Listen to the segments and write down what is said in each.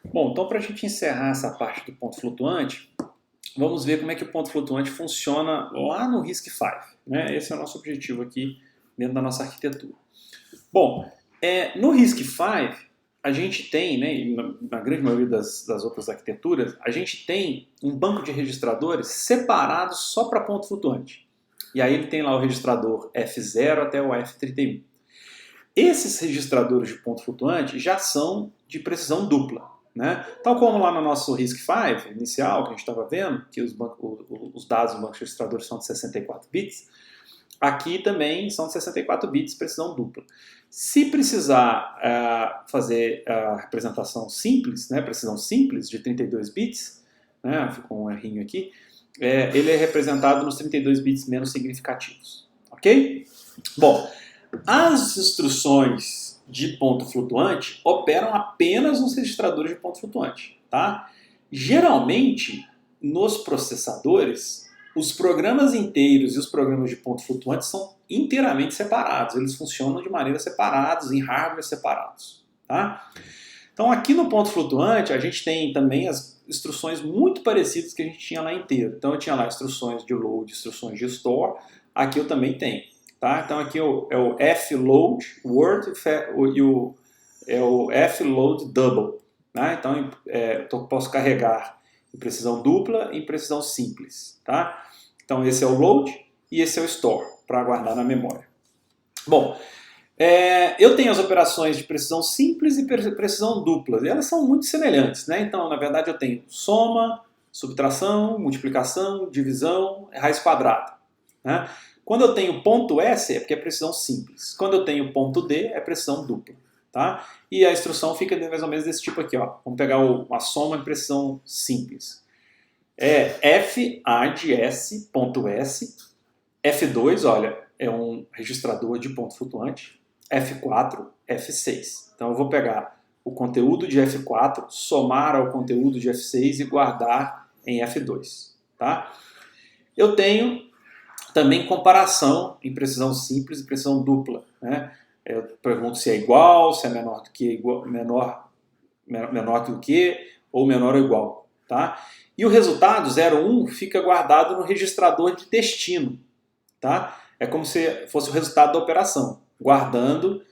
Bom, então para a gente encerrar essa parte do ponto flutuante, vamos ver como é que o ponto flutuante funciona lá no RISC-V, né? Esse é o nosso objetivo aqui dentro da nossa arquitetura. Bom, no RISC-V, a gente tem, né, e na grande maioria das outras arquiteturas, a gente tem um banco de registradores separados só para ponto flutuante. E aí ele tem lá o registrador F0 até o F31. Esses registradores de ponto flutuante já são de precisão dupla. Né? Tal como lá no nosso RISC-V inicial, que a gente estava vendo, que os dados do banco de registradores são de 64 bits, aqui também são de 64 bits, precisão dupla. Se precisar fazer a representação simples, né, precisão simples de 32 bits, né, ficou um errinho aqui, ele é representado nos 32 bits menos significativos. Ok? Bom, as instruções de ponto flutuante operam apenas nos registradores de ponto flutuante. Tá? Geralmente, nos processadores, os programas inteiros e os programas de ponto flutuante são inteiramente separados. Eles funcionam de maneira separados, em hardware separados. Tá? Então, aqui no ponto flutuante, a gente tem também as instruções muito parecidas que a gente tinha lá inteiro. Então, eu tinha lá instruções de load, instruções de store. Aqui eu também tenho. Tá? Então aqui é o float word e o float double. Tá? Então eu posso carregar em precisão dupla e em precisão simples. Tá? Então esse é o load e esse é o store, para guardar na memória. Bom, eu tenho as operações de precisão simples e precisão dupla, e elas são muito semelhantes. Né? Então, na verdade, eu tenho soma, subtração, multiplicação, divisão, raiz quadrada. Né? Quando eu tenho ponto S é porque é precisão simples. Quando eu tenho ponto D é precisão dupla. Tá? E a instrução fica mais ou menos desse tipo aqui. Ó. Vamos pegar uma soma de precisão simples. F A de S, ponto S. F2, olha, é um registrador de ponto flutuante. F4, F6. Então eu vou pegar o conteúdo de F4, somar ao conteúdo de F6 e guardar em F2. Tá? Eu tenho também comparação em precisão simples e precisão dupla. Né? Eu pergunto se é igual, se é menor do que, menor do que ou menor ou igual. Tá? E o resultado 0,1 fica guardado no registrador de destino. Tá? É como se fosse o resultado da operação, guardando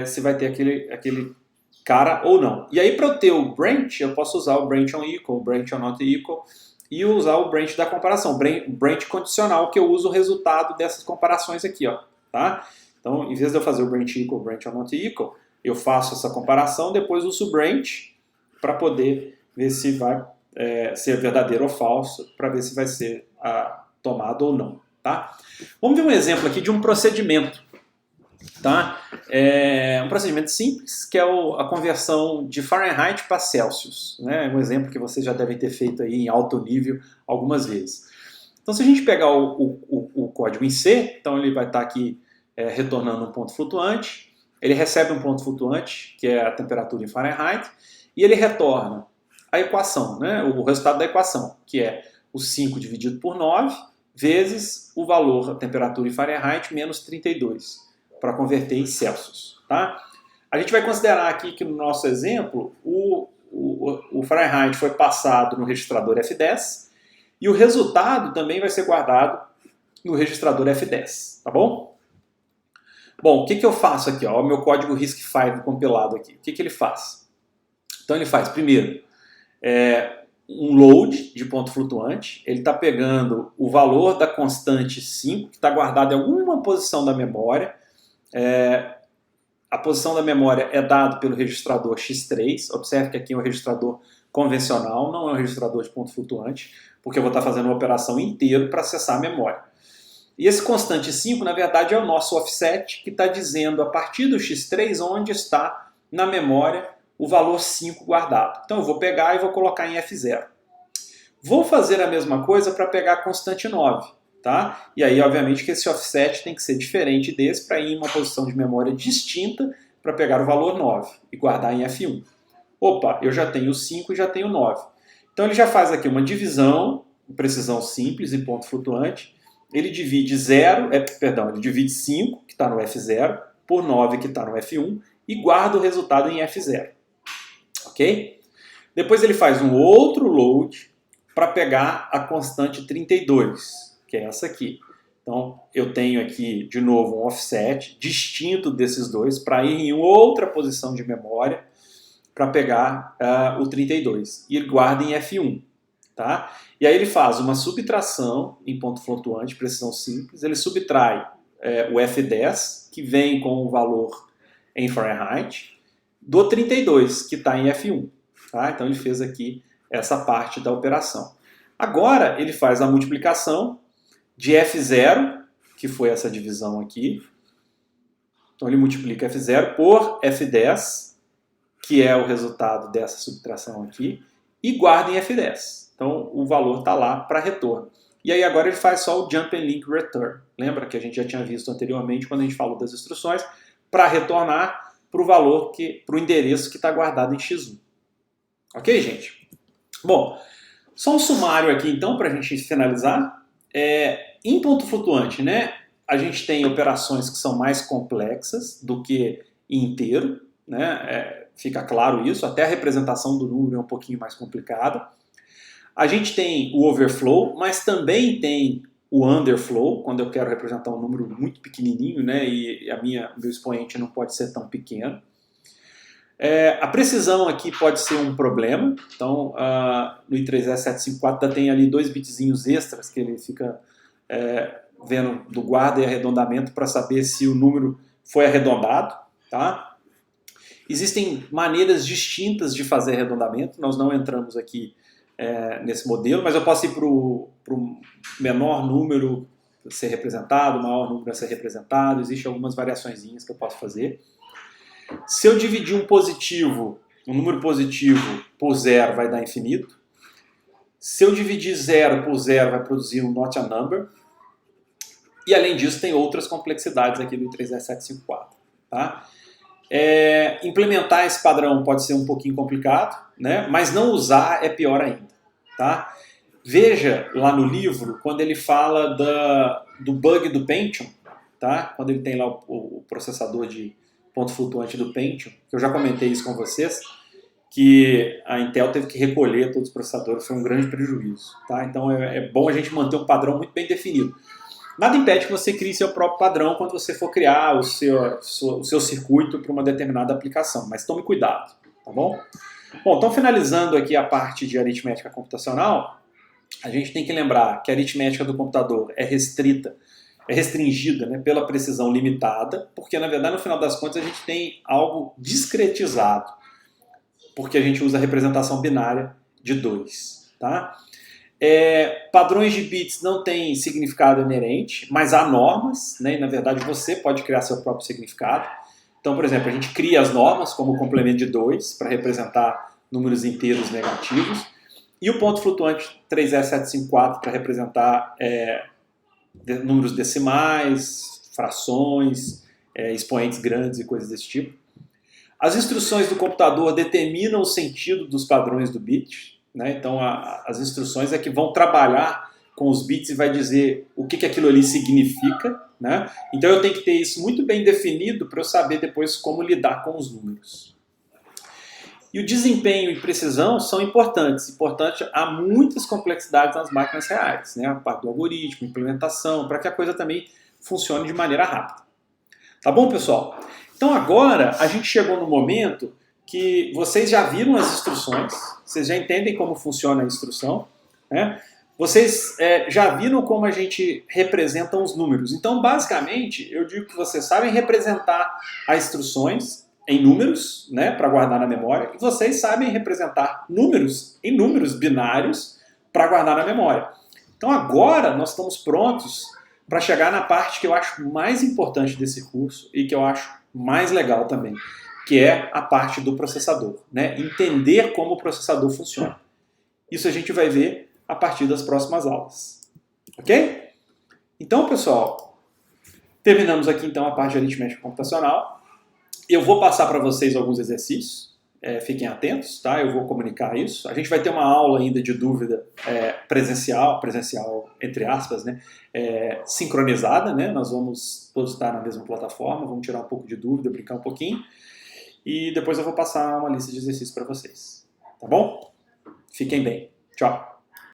se vai ter aquele cara ou não. E aí para eu ter o branch, eu posso usar o branch on equal, o branch on not equal, e usar o branch da comparação, branch condicional, que eu uso o resultado dessas comparações aqui. Ó, tá? Então, em vez de eu fazer o branch equal, branch or not equal, eu faço essa comparação, depois uso o branch para poder ver se vai ser verdadeiro ou falso, para ver se vai ser tomado ou não. Tá? Vamos ver um exemplo aqui de um procedimento. Tá? Um procedimento simples, que é a conversão de Fahrenheit para Celsius. Né? Um exemplo que vocês já devem ter feito aí em alto nível algumas vezes. Então, se a gente pegar o código em C, então ele vai estar aqui retornando um ponto flutuante, ele recebe um ponto flutuante, que é a temperatura em Fahrenheit, e ele retorna a equação, né? O resultado da equação, que é o 5 dividido por 9, vezes o valor, a temperatura em Fahrenheit, menos 32. Para converter em Celsius. Tá? A gente vai considerar aqui que no nosso exemplo o Fahrenheit foi passado no registrador F10 e o resultado também vai ser guardado no registrador F10. Tá bom? Bom, o que eu faço aqui? Ó, o meu código RISC-V compilado aqui. O que ele faz? Então ele faz, primeiro, um load de ponto flutuante. Ele está pegando o valor da constante 5, que está guardado em alguma posição da memória. A posição da memória é dada pelo registrador X3. Observe que aqui é um registrador convencional, não é um registrador de ponto flutuante, porque eu vou estar fazendo uma operação inteira para acessar a memória. E esse constante 5, na verdade, é o nosso offset, que está dizendo a partir do X3 onde está na memória o valor 5 guardado. Então eu vou pegar e vou colocar em F0. Vou fazer a mesma coisa para pegar a constante 9. Tá? E aí, obviamente, que esse offset tem que ser diferente desse para ir em uma posição de memória distinta para pegar o valor 9 e guardar em F1. Opa, eu já tenho 5 e já tenho 9. Então ele já faz aqui uma divisão, precisão simples em ponto flutuante. Ele divide ele divide 5, que está no F0, por 9, que está no F1, e guarda o resultado em F0. Ok? Depois ele faz um outro load para pegar a constante 32, que é essa aqui. Então, eu tenho aqui, de novo, um offset distinto desses dois para ir em outra posição de memória para pegar o 32. E ele guarda em F1. Tá? E aí ele faz uma subtração em ponto flutuante, precisão simples. Ele subtrai o F10, que vem com o valor em Fahrenheit, do 32, que está em F1. Tá? Então ele fez aqui essa parte da operação. Agora ele faz a multiplicação de F0, que foi essa divisão aqui. Então ele multiplica F0 por F10, que é o resultado dessa subtração aqui, e guarda em F10. Então o valor está lá para retorno. E aí agora ele faz só o Jump and Link Return. Lembra que a gente já tinha visto anteriormente quando a gente falou das instruções, para retornar para o valor, para o endereço que está guardado em X1. Ok, gente? Bom, só um sumário aqui então para a gente finalizar. Em ponto flutuante, né, a gente tem operações que são mais complexas do que inteiro, né, fica claro isso, até a representação do número é um pouquinho mais complicada. A gente tem o overflow, mas também tem o underflow, quando eu quero representar um número muito pequenininho, né, e meu expoente não pode ser tão pequeno. A precisão aqui pode ser um problema, então no I3S754 tem ali 2 bitzinhos extras que ele fica vendo do guarda e arredondamento para saber se o número foi arredondado. Tá? Existem maneiras distintas de fazer arredondamento, nós não entramos aqui nesse modelo, mas eu posso ir para o menor número a ser representado, o maior número a ser representado, existem algumas variaçõezinhas que eu posso fazer. Se eu dividir um número positivo por zero, vai dar infinito. Se eu dividir zero por zero, vai produzir um not a number. E além disso, tem outras complexidades aqui do I3S754. Tá? Implementar esse padrão pode ser um pouquinho complicado, né? Mas não usar é pior ainda. Tá? Veja lá no livro, quando ele fala do bug do Pentium, tá? Quando ele tem lá o processador de ponto flutuante do Pentium, que eu já comentei isso com vocês, que a Intel teve que recolher todos os processadores, foi um grande prejuízo. Tá? Então é bom a gente manter um padrão muito bem definido. Nada impede que você crie seu próprio padrão quando você for criar o seu circuito para uma determinada aplicação, mas tome cuidado, tá bom? Bom, então finalizando aqui a parte de aritmética computacional, a gente tem que lembrar que a aritmética do computador é restringida, né, pela precisão limitada, porque na verdade no final das contas a gente tem algo discretizado, porque a gente usa a representação binária de 2. Tá? Padrões de bits não têm significado inerente, mas há normas, né, e na verdade você pode criar seu próprio significado. Então, por exemplo, a gente cria as normas como o complemento de 2 para representar números inteiros negativos, e o ponto flutuante 3S754 para representar números decimais, frações, expoentes grandes e coisas desse tipo. As instruções do computador determinam o sentido dos padrões do bit, né? Então as instruções é que vão trabalhar com os bits e vai dizer o que aquilo ali significa, né? Então eu tenho que ter isso muito bem definido para eu saber depois como lidar com os números. E o desempenho e precisão são importantes. Há muitas complexidades nas máquinas reais, né? A parte do algoritmo, implementação, para que a coisa também funcione de maneira rápida. Tá bom, pessoal? Então agora a gente chegou no momento que vocês já viram as instruções, vocês já entendem como funciona a instrução, né? Vocês já viram como a gente representa os números. Então, basicamente, eu digo que vocês sabem representar as instruções em números, né, para guardar na memória, e vocês sabem representar números em números binários para guardar na memória. Então agora nós estamos prontos para chegar na parte que eu acho mais importante desse curso e que eu acho mais legal também, que é a parte do processador, né? Entender como o processador funciona. Isso a gente vai ver a partir das próximas aulas. Ok? Então, pessoal, terminamos aqui então a parte de aritmética computacional. Eu vou passar para vocês alguns exercícios, fiquem atentos, tá? Eu vou comunicar isso. A gente vai ter uma aula ainda de dúvida presencial entre aspas, né? Sincronizada, né? Nós vamos todos estar na mesma plataforma, vamos tirar um pouco de dúvida, brincar um pouquinho, e depois eu vou passar uma lista de exercícios para vocês, tá bom? Fiquem bem. Tchau!